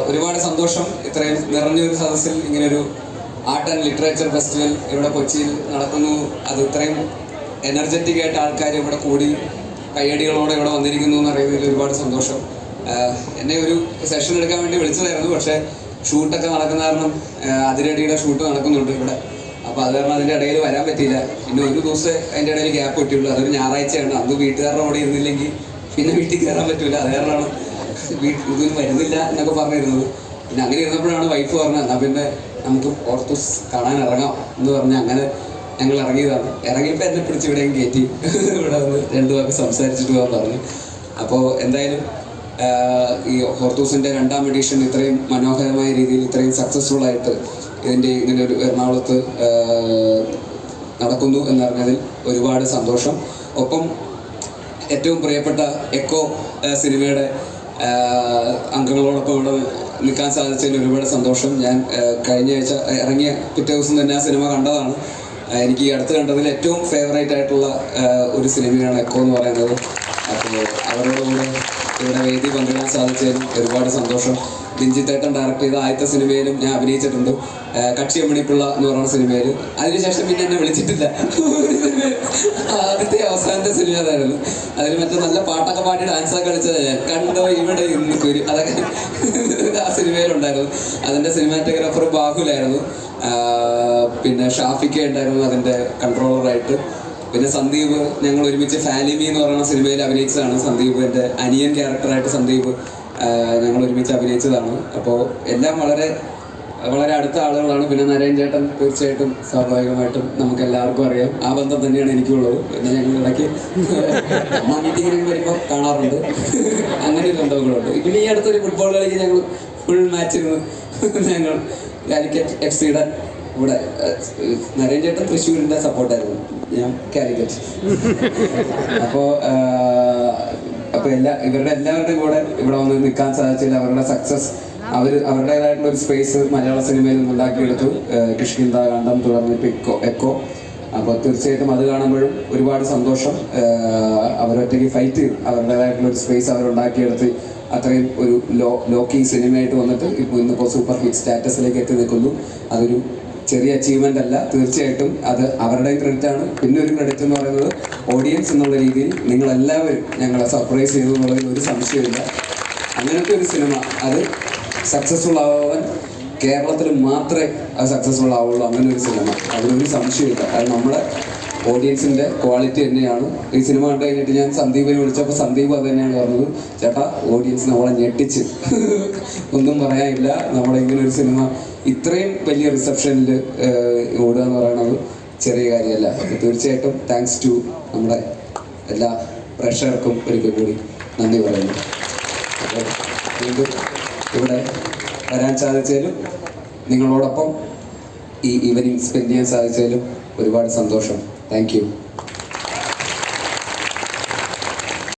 ഒരുപാട് സന്തോഷം ഇത്രയും നിറഞ്ഞൊരു സദസ്സിൽ ഇങ്ങനൊരു ആർട്ട് ആൻഡ് ലിറ്ററേച്ചർ ഫെസ്റ്റിവൽ ഇവിടെ കൊച്ചിയിൽ നടക്കുന്നു. അത് ഇത്രയും എനർജറ്റിക് ആയിട്ട് ആൾക്കാർ ഇവിടെ കൂടി കയ്യടികളോടെ ഇവിടെ വന്നിരിക്കുന്നു എന്ന് അറിയുന്നതിൽ ഒരുപാട് സന്തോഷം. എന്നെ ഒരു സെഷൻ എടുക്കാൻ വേണ്ടി വിളിച്ചതായിരുന്നു, പക്ഷേ ഷൂട്ടൊക്കെ നടക്കുന്ന കാരണം അതിരടിയുടെ ഷൂട്ട് നടക്കുന്നുണ്ട് ഇവിടെ. അപ്പോൾ അത് കാരണം അതിൻ്റെ ഇടയിൽ വരാൻ പറ്റിയില്ല. പിന്നെ ഒരു ദിവസം അതിൻ്റെ ഇടയിൽ ഗ്യാപ്പ് കിട്ടിയുള്ളൂ. അതൊരു ഞായറാഴ്ചയാണ്. അന്ന് വീട്ടുകാരുടെ കൂടെ ഇരുന്നില്ലെങ്കിൽ പിന്നെ വീട്ടിൽ കയറാൻ പറ്റില്ല. അത് കാരണമാണ് ഇതിന് വരുന്നില്ല എന്നൊക്കെ പറഞ്ഞിരുന്നത്. പിന്നെ അങ്ങനെ ഇരുന്നപ്പോഴാണ് വൈഫ് പറഞ്ഞത് എന്നാൽ പിന്നെ നമുക്ക് ഓർത്തൂസ് കാണാൻ ഇറങ്ങാം എന്ന് പറഞ്ഞ് അങ്ങനെ ഞങ്ങൾ ഇറങ്ങിയതാണ്. ഇറങ്ങിയപ്പോൾ എന്നെ പിടിച്ച് ഇവിടെയും കയറ്റി ഇവിടെ വന്ന് രണ്ടു വാക്ക് സംസാരിച്ചിട്ട് പോകാൻ പറഞ്ഞു. അപ്പോൾ എന്തായാലും ഈ ഹോർത്തൂസിൻ്റെ 2ാം എഡിഷൻ ഇത്രയും മനോഹരമായ രീതിയിൽ ഇത്രയും സക്സസ്ഫുൾ ആയിട്ട് ഇതിൻ്റെ ഇങ്ങനെ ഒരു എറണാകുളത്ത് നടക്കുന്നു എന്നറിഞ്ഞതിൽ ഒരുപാട് സന്തോഷം. ഒപ്പം ഏറ്റവും പ്രിയപ്പെട്ട എക്കോ സിനിമയുടെ അംഗങ്ങളോടൊപ്പം ഇവിടെ നിൽക്കാൻ സാധിച്ചതിൽ ഒരുപാട് സന്തോഷം. ഞാൻ കഴിഞ്ഞ ആഴ്ച ഇറങ്ങിയ പിറ്റേ ദിവസം തന്നെ ആ സിനിമ കണ്ടതാണ്. എനിക്ക് ഈ അടുത്ത് കണ്ടതിൽ ഏറ്റവും ഫേവറേറ്റ് ആയിട്ടുള്ള ഒരു സിനിമയാണ് എക്കോ എന്ന് പറയുന്നത്. അപ്പോൾ അവരോടുകൂടെ ഇവിടെ വേദി പങ്കിടാൻ സാധിച്ചതിലും ഒരുപാട് സന്തോഷം. രഞ്ജിത്തേട്ടൻ ഡയറക്റ്റ് ചെയ്ത ആദ്യത്തെ സിനിമയിലും ഞാൻ അഭിനയിച്ചിട്ടുണ്ട്, കക്ഷിയമ്മണിപ്പിള്ള എന്ന് പറയുന്ന സിനിമയിൽ. അതിനുശേഷം പിന്നെ എന്നെ വിളിച്ചിട്ടില്ല. ആദ്യത്തെ അവസാനത്തെ സിനിമ അതായിരുന്നു. അതിൽ മറ്റേ നല്ല പാട്ടൊക്കെ പാടി ഡാൻസൊക്കെ കളിച്ചത് ഞാൻ കണ്ടോ ഇവിടെ ഇന്ന് കുരു അതൊക്കെ ആ സിനിമയിലുണ്ടായിരുന്നു. അതിൻ്റെ സിനിമാറ്റോഗ്രാഫർ ബാഹുലായിരുന്നു. പിന്നെ ഷാഫിക്ക ഉണ്ടായിരുന്നു അതിൻ്റെ കൺട്രോളറായിട്ട്. പിന്നെ സന്ദീപ്, ഞങ്ങൾ ഒരുമിച്ച് ഫാലിമി എന്ന് പറയുന്ന സിനിമയിൽ അഭിനയിച്ചതാണ്. സന്ദീപ് എൻ്റെ അനിയൻ ക്യാരക്ടറായിട്ട് സന്ദീപ് ഞങ്ങൾ ഒരുമിച്ച് അഭിനയിച്ചതാണ്. അപ്പോൾ എല്ലാം വളരെ വളരെ അടുത്ത ആളുകളാണ്. പിന്നെ നരേൻ ചേട്ടൻ തീർച്ചയായിട്ടും സ്വാഭാവികമായിട്ടും നമുക്ക് എല്ലാവർക്കും അറിയാം. ആ ബന്ധം തന്നെയാണ് എനിക്കുള്ളത്. പിന്നെ ഞങ്ങൾ ഇടയ്ക്ക് മീറ്റിങ്ങിന് വരുമ്പോൾ കാണാറുണ്ട്. അങ്ങനെ ഒരു ബന്ധങ്ങളുണ്ട്. പിന്നെ ഈ അടുത്തൊരു ഫുട്ബോൾ കളിക്ക് ഞങ്ങൾ ഫുൾ മാച്ചിരുന്നു. ഞങ്ങൾ കാലിക്കറ്റ് FC-യുടെ ഇവിടെ നരേൻ ചേട്ടൻ തൃശ്ശൂരിൻ്റെ സപ്പോർട്ടായിരുന്നു, ഞാൻ കാലിക്കറ്റ്. അപ്പോൾ ഇവരുടെ എല്ലാവരുടെയും കൂടെ ഇവിടെ വന്ന് നിൽക്കാൻ സാധിച്ചില്ല. അവരുടെ സക്സസ് അവരുടേതായിട്ടുള്ള ഒരു സ്പേസ് മലയാള സിനിമയിൽ ഉണ്ടാക്കിയെടുത്തു. കിഷ്കിന്ധാകാന്ഡം തുടർന്ന് ഇപ്പോൾ എക്കോ. അപ്പോൾ തീർച്ചയായിട്ടും അത് കാണുമ്പോഴും ഒരുപാട് സന്തോഷം. അവരൊറ്റയ്ക്ക് ഫൈറ്റ് ചെയ്തു അവരുടേതായിട്ടുള്ള ഒരു സ്പേസ് അവരുണ്ടാക്കിയെടുത്ത് അത്രയും ഒരു ലോക്കി സിനിമയായിട്ട് വന്നിട്ട് ഇന്നിപ്പോൾ സൂപ്പർ ഹിറ്റ് സ്റ്റാറ്റസിലേക്ക് എത്തി നിൽക്കുന്നു. അതൊരു ചെറിയ അച്ചീവ്മെൻ്റ് അല്ല, തീർച്ചയായിട്ടും അത് അവരുടെയും ക്രെഡിറ്റാണ്. പിന്നെ ഒരു ക്രെഡിറ്റ് എന്ന് പറയുന്നത് ഓഡിയൻസ് എന്നുള്ള രീതിയിൽ നിങ്ങളെല്ലാവരും ഞങ്ങളെ സർപ്രൈസ് ചെയ്തു എന്നുള്ളതിൽ ഒരു സംശയമില്ല. അങ്ങനത്തെ ഒരു സിനിമ അത് സക്സസ്ഫുൾ ആവാൻ കേരളത്തിൽ മാത്രമേ അത് സക്സസ്ഫുൾ ആവുള്ളൂ. അങ്ങനെ ഒരു സിനിമ അതിനൊരു സംശയമില്ല. അത് നമ്മുടെ ഓഡിയൻസിൻ്റെ ക്വാളിറ്റി തന്നെയാണ്. ഈ സിനിമ കണ്ടു കഴിഞ്ഞിട്ട് ഞാൻ സന്ദീപിനെ വിളിച്ചപ്പോൾ സന്ദീപ് അത് തന്നെയാണ് പറഞ്ഞത്, ചേട്ടാ ഓഡിയൻസ് നമ്മളെ ഞെട്ടിച്ച് ഒന്നും പറയാനില്ല. നമ്മുടെ ഇങ്ങനെ ഒരു സിനിമ ഇത്രയും വലിയ റിസപ്ഷനിൽ ഓടുക എന്ന് പറയുന്നത് ചെറിയ കാര്യമല്ല. തീർച്ചയായിട്ടും താങ്ക്സ് ടു നമ്മുടെ എല്ലാ പ്രേക്ഷകർക്കും ഒരിക്കൽ കൂടി നന്ദി പറയുന്നു. അപ്പോൾ വീണ്ടും ഇവിടെ വരാൻ സാധിച്ചതിലും നിങ്ങളോടൊപ്പം ഈ ഈവനിങ് സ്പെൻഡ് ചെയ്യാൻ സാധിച്ചതിലും ഒരുപാട് സന്തോഷം. Thank you.